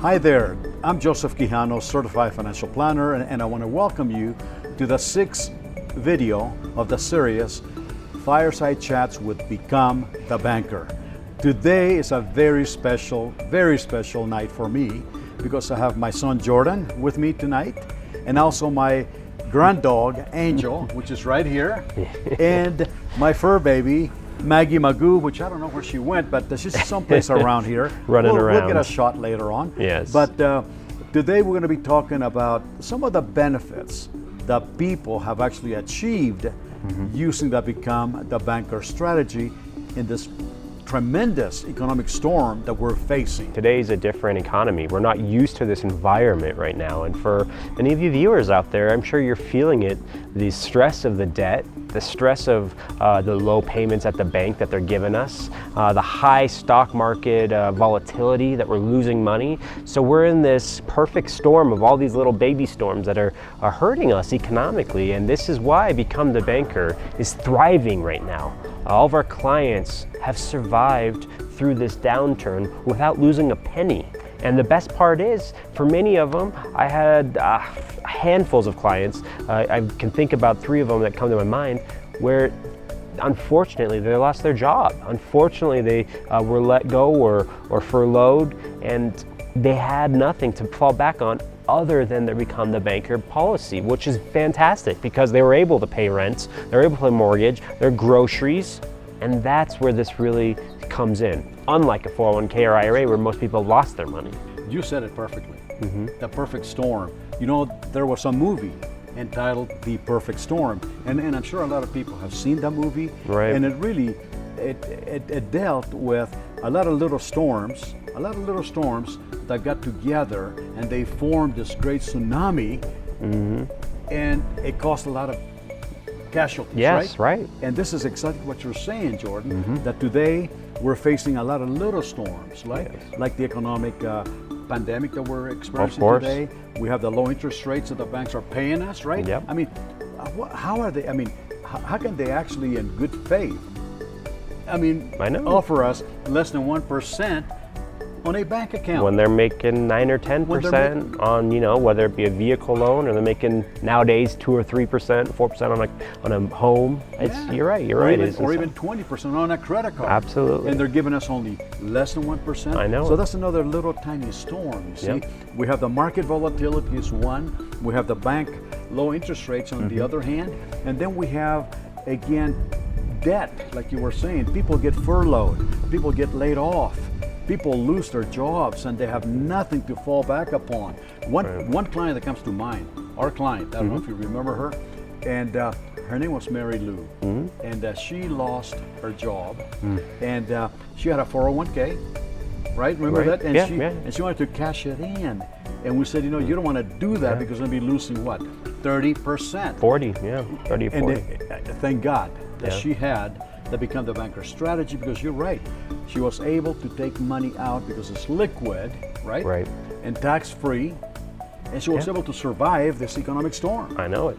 Hi there, I'm Joseph Quijano, Certified Financial Planner, and I want to welcome you to the 6th video of the series, Fireside Chats with Become the Banker. Today is a very special night for me because I have my son Jordan with me tonight, and also my grand dog Angel, which is right here, and my fur baby Maggie Magoo, which I don't know where she went, but she's someplace around here. Running around. We'll get a shot later on. Yes. But today we're going to be talking about some of the benefits that people have actually achieved using the Become the Banker strategy in this tremendous economic storm that we're facing. Today's a different economy. We're not used to this environment right now. And for many of you viewers out there, I'm sure you're feeling it, the stress of the debt, the stress of the low payments at the bank that they're giving us, the high stock market volatility that we're losing money. So we're in this perfect storm of all these little baby storms that are hurting us economically. And this is why Become the Banker is thriving right now. All of our clients have survived through this downturn without losing a penny. And the best part is, for many of them, I had handfuls of clients. I can think about 3 of them that come to my mind where unfortunately they lost their job. Unfortunately they were let go or furloughed, and they had nothing to fall back on other than their Become the Banker policy, which is fantastic because they were able to pay rent, they were able to pay mortgage, their groceries, and that's where this really comes in. Unlike a 401k or IRA where most people lost their money. You said it perfectly. The perfect storm. You know, there was a movie entitled The Perfect Storm, and I'm sure a lot of people have seen that movie. Right. And it really, it dealt with a lot of little storms that got together and they formed this great tsunami, and it caused a lot of casualties, yes, right? And this is exactly what you're saying, Jordan, that today we're facing a lot of little storms, like the economic pandemic that we're experiencing today. We have the low interest rates that the banks are paying us, right? Yep. I mean, how are they, how can they actually in good faith, offer us less than 1% on a bank account? When they're making 9 or 10% on, whether it be a vehicle loan, or they're making nowadays 2 or 3%, 4% on a home. You're right. Or even 20% on a credit card. Absolutely. And they're giving us only less than 1%. I know. So that's another little tiny storm. You see, we have the market volatility is one. We have the bank low interest rates on the other hand, and then we have again debt, like you were saying. People get furloughed. People get laid off. People lose their jobs and they have nothing to fall back upon. One client that comes to mind, our client, I don't know if you remember her, and her name was Mary Lou, and she lost her job, and she had a 401k, right? Remember that? And and she wanted to cash it in, and we said, you don't want to do that because you'll be losing what, 30%, 40, 30 or 40. And thank God that she had the Become the Banker strategy, because you're right. She was able to take money out because it's liquid, right? Right. And tax-free, and she was able to survive this economic storm. I know it.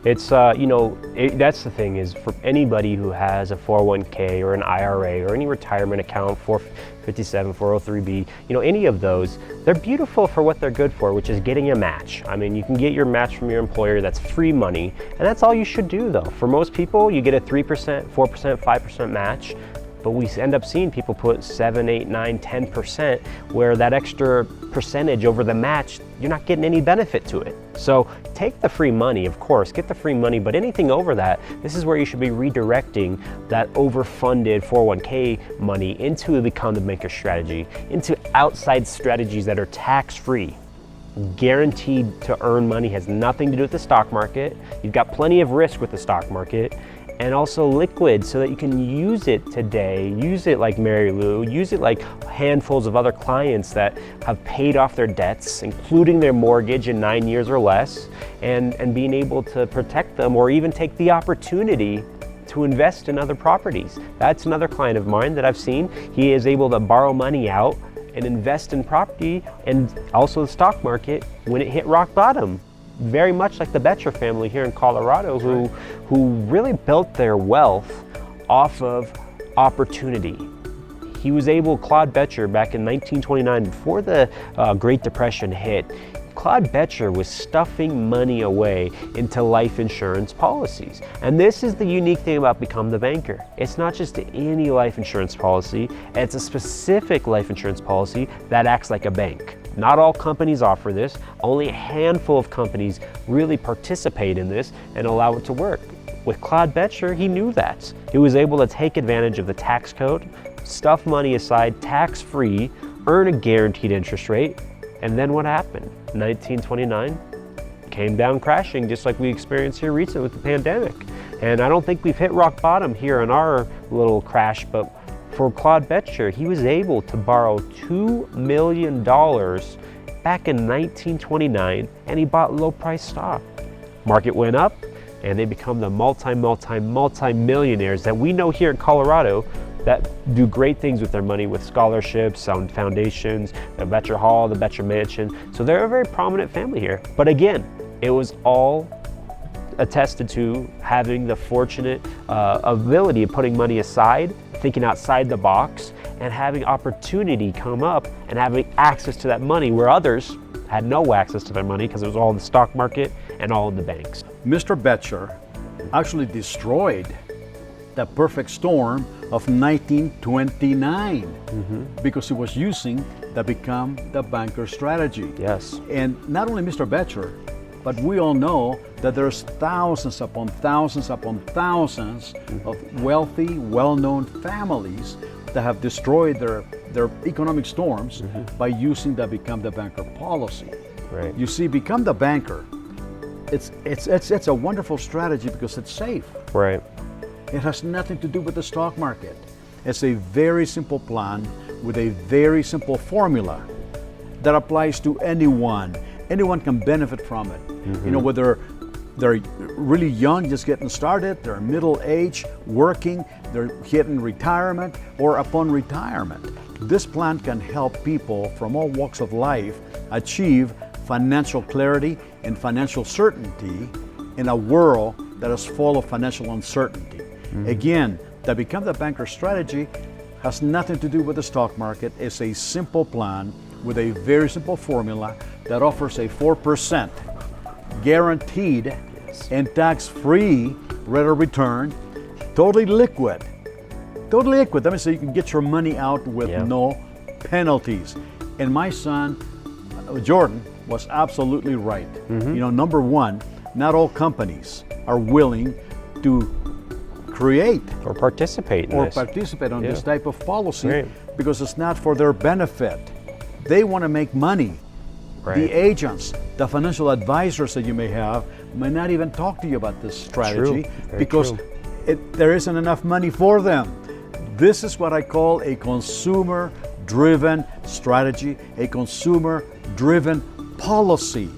It's, that's the thing is, for anybody who has a 401k or an IRA or any retirement account, 457, 403b, any of those, they're beautiful for what they're good for, which is getting a match. I mean, you can get your match from your employer, that's free money, and that's all you should do though. For most people, you get a 3%, 4%, 5% match. But we end up seeing people put 7, 8, 9, 10%, where that extra percentage over the match, you're not getting any benefit to it. So take the free money, of course, get the free money, but anything over that, this is where you should be redirecting that overfunded 401k money into the Become the Banker strategy, into outside strategies that are tax-free. Guaranteed to earn money, has nothing to do with the stock market. You've got plenty of risk with the stock market. And also liquid, so that you can use it today, use it like Mary Lou, use it like handfuls of other clients that have paid off their debts, including their mortgage in 9 years or less, and being able to protect them, or even take the opportunity to invest in other properties. That's another client of mine that I've seen. He is able to borrow money out and invest in property and also the stock market when it hit rock bottom. Very much like the Betcher family here in Colorado, who really built their wealth off of opportunity. He was able, Claude Becher, back in 1929, before the Great Depression hit, Claude Becher was stuffing money away into life insurance policies. And this is the unique thing about Become the Banker. It's not just any life insurance policy, it's a specific life insurance policy that acts like a bank. Not all companies offer this. Only a handful of companies really participate in this and allow it to work. With Claude Becher, he knew that. He was able to take advantage of the tax code, stuff money aside tax-free, earn a guaranteed interest rate, and then what happened? 1929 came down crashing, just like we experienced here recently with the pandemic. And I don't think we've hit rock bottom here in our little crash, but for Claude Becher, he was able to borrow $2 million back in 1929, and he bought low-price stock. Market went up, and they become the multi-millionaires that we know here in Colorado that do great things with their money, with scholarships, on foundations, the Becher Hall, the Becher Mansion. So they're a very prominent family here. But again, it was all attested to having the fortunate ability of putting money aside, thinking outside the box, and having opportunity come up and having access to that money where others had no access to their money because it was all in the stock market and all in the banks. Mr. Becher actually destroyed the perfect storm of 1929 because he was using the Become the Banker strategy. Yes. And not only Mr. Becher, but we all know that there's thousands upon thousands upon thousands of wealthy, well-known families that have destroyed their economic storms by using the Become the Banker policy. Right. You see, Become the Banker, it's a wonderful strategy because it's safe. Right. It has nothing to do with the stock market. It's a very simple plan with a very simple formula that applies to anyone. Anyone can benefit from it. You know, whether they're really young, just getting started, they're middle age, working, they're hitting retirement, or upon retirement. This plan can help people from all walks of life achieve financial clarity and financial certainty in a world that is full of financial uncertainty. Again, the Become the Banker strategy has nothing to do with the stock market. It's a simple plan with a very simple formula that offers a 4% guaranteed and tax-free rate of return, totally liquid. Totally liquid. That means that you can get your money out with no penalties. And my son, Jordan, was absolutely right. You know, number one, not all companies are willing to create or participate in on this type of policy because it's not for their benefit. They want to make money. The agents, the financial advisors that you may have, may not even talk to you about this strategy because there isn't enough money for them. This is what I call a consumer-driven strategy, a consumer-driven policy,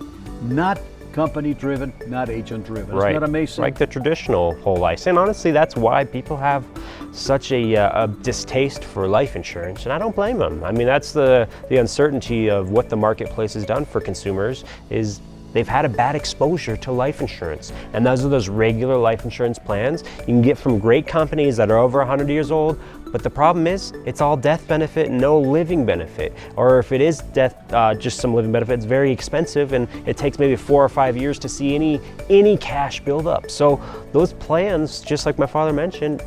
not company-driven, not agent-driven. Isn't that amazing? Like the traditional whole life. And honestly, that's why people have such a distaste for life insurance, and I don't blame them. I mean, that's the uncertainty of what the marketplace has done for consumers is they've had a bad exposure to life insurance. And those are those regular life insurance plans you can get from great companies that are over 100 years old, but the problem is it's all death benefit and no living benefit. Or if it is death, just some living benefit, it's very expensive and it takes maybe 4 or 5 years to see any cash build up. So those plans, just like my father mentioned,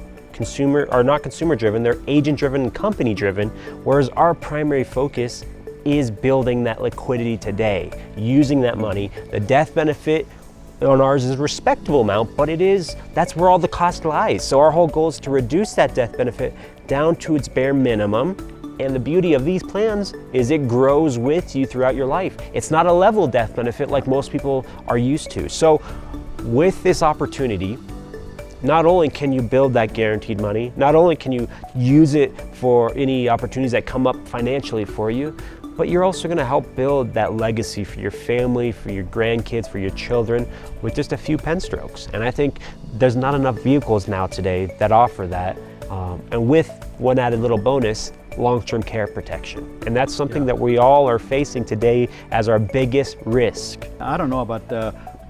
are not consumer driven, they're agent driven and company driven, whereas our primary focus is building that liquidity today, using that money. The death benefit on ours is a respectable amount, but that's where all the cost lies. So our whole goal is to reduce that death benefit down to its bare minimum. And the beauty of these plans is it grows with you throughout your life. It's not a level death benefit like most people are used to. So with this opportunity, not only can you build that guaranteed money, not only can you use it for any opportunities that come up financially for you, but you're also going to help build that legacy for your family, for your grandkids, for your children with just a few pen strokes. And I think there's not enough vehicles now today that offer that. And with one added little bonus, long-term care protection. And that's something that we all are facing today as our biggest risk. I don't know about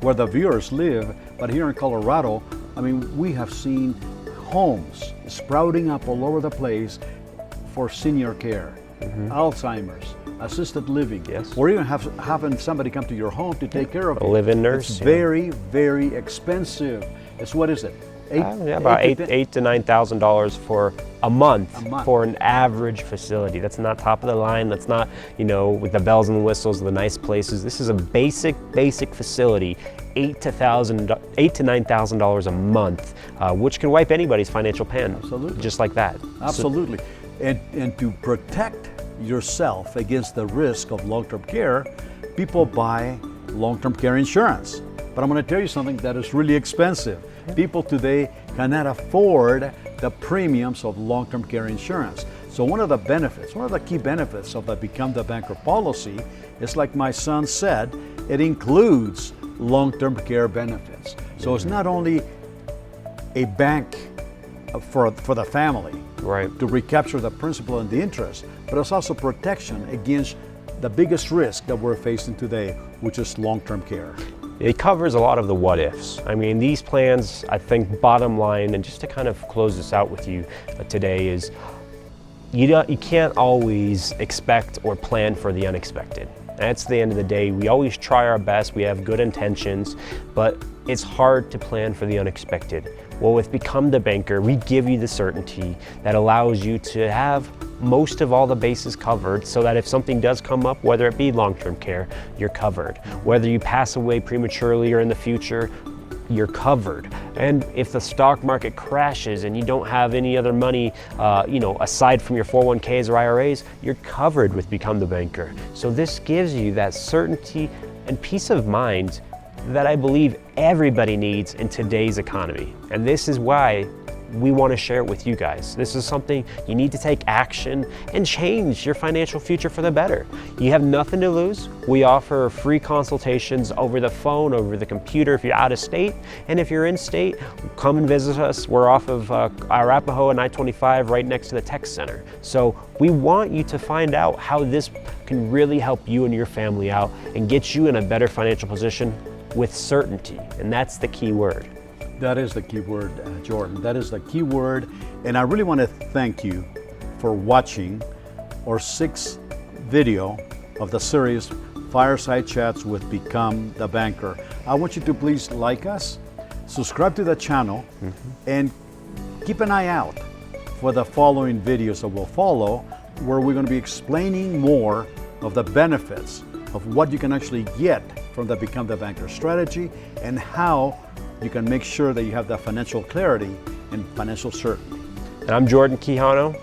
where the viewers live, but here in Colorado, I mean, we have seen homes sprouting up all over the place for senior care, Alzheimer's, assisted living, Yes. or even having somebody come to your home to take care of A you. live-in nurse. It's yeah. very, very expensive. It's what is it? About eight to ten- $8,000 to $9,000 for a month, A month. for an average facility. That's not top of the line. That's not, you know, with the bells and whistles, the nice places. This is a basic facility, $8,000 to $9,000 a month, which can wipe anybody's financial pen. Absolutely. Just like that. Absolutely. And to protect yourself against the risk of long-term care, people buy long-term care insurance. But I'm going to tell you something that is really expensive. People today cannot afford the premiums of long-term care insurance. So one of the key benefits of the Become the Banker policy is, like my son said, it includes long-term care benefits. So it's not only a bank for the family, Right. to recapture the principal and the interest, but it's also protection against the biggest risk that we're facing today, which is long-term care. It covers a lot of the what ifs. I mean, these plans, I think, bottom line, and just to kind of close this out with you today, is you can't always expect or plan for the unexpected. That's the end of the day. We always try our best, we have good intentions, but it's hard to plan for the unexpected. Well, with Become the Banker, we give you the certainty that allows you to have most of all the bases covered, so that if something does come up, whether it be long-term care, you're covered. Whether you pass away prematurely or in the future, you're covered. And if the stock market crashes and you don't have any other money, aside from your 401ks or IRAs, you're covered with Become the Banker. So this gives you that certainty and peace of mind that I believe everybody needs in today's economy. And this is why we want to share it with you guys. This is something you need to take action and change your financial future for the better. You have nothing to lose. We offer free consultations over the phone, over the computer if you're out of state. And if you're in state, come and visit us. We're off of Arapahoe and I-25 right next to the tech center. So we want you to find out how this can really help you and your family out and get you in a better financial position with certainty. And that's the key word. That is the key word, Jordan. That is the key word. And I really want to thank you for watching our 6th video of the series Fireside Chats with Become the Banker. I want you to please like us, subscribe to the channel, and keep an eye out for the following videos that will follow, where we're going to be explaining more of the benefits of what you can actually get from the Become the Banker strategy, and how you can make sure that you have that financial clarity and financial certainty. And I'm Jordan Quijano.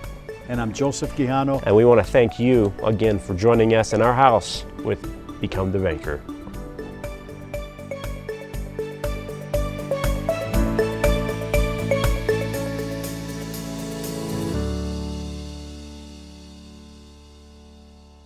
And I'm Joseph Quijano. And we want to thank you again for joining us in our house with Become the Banker.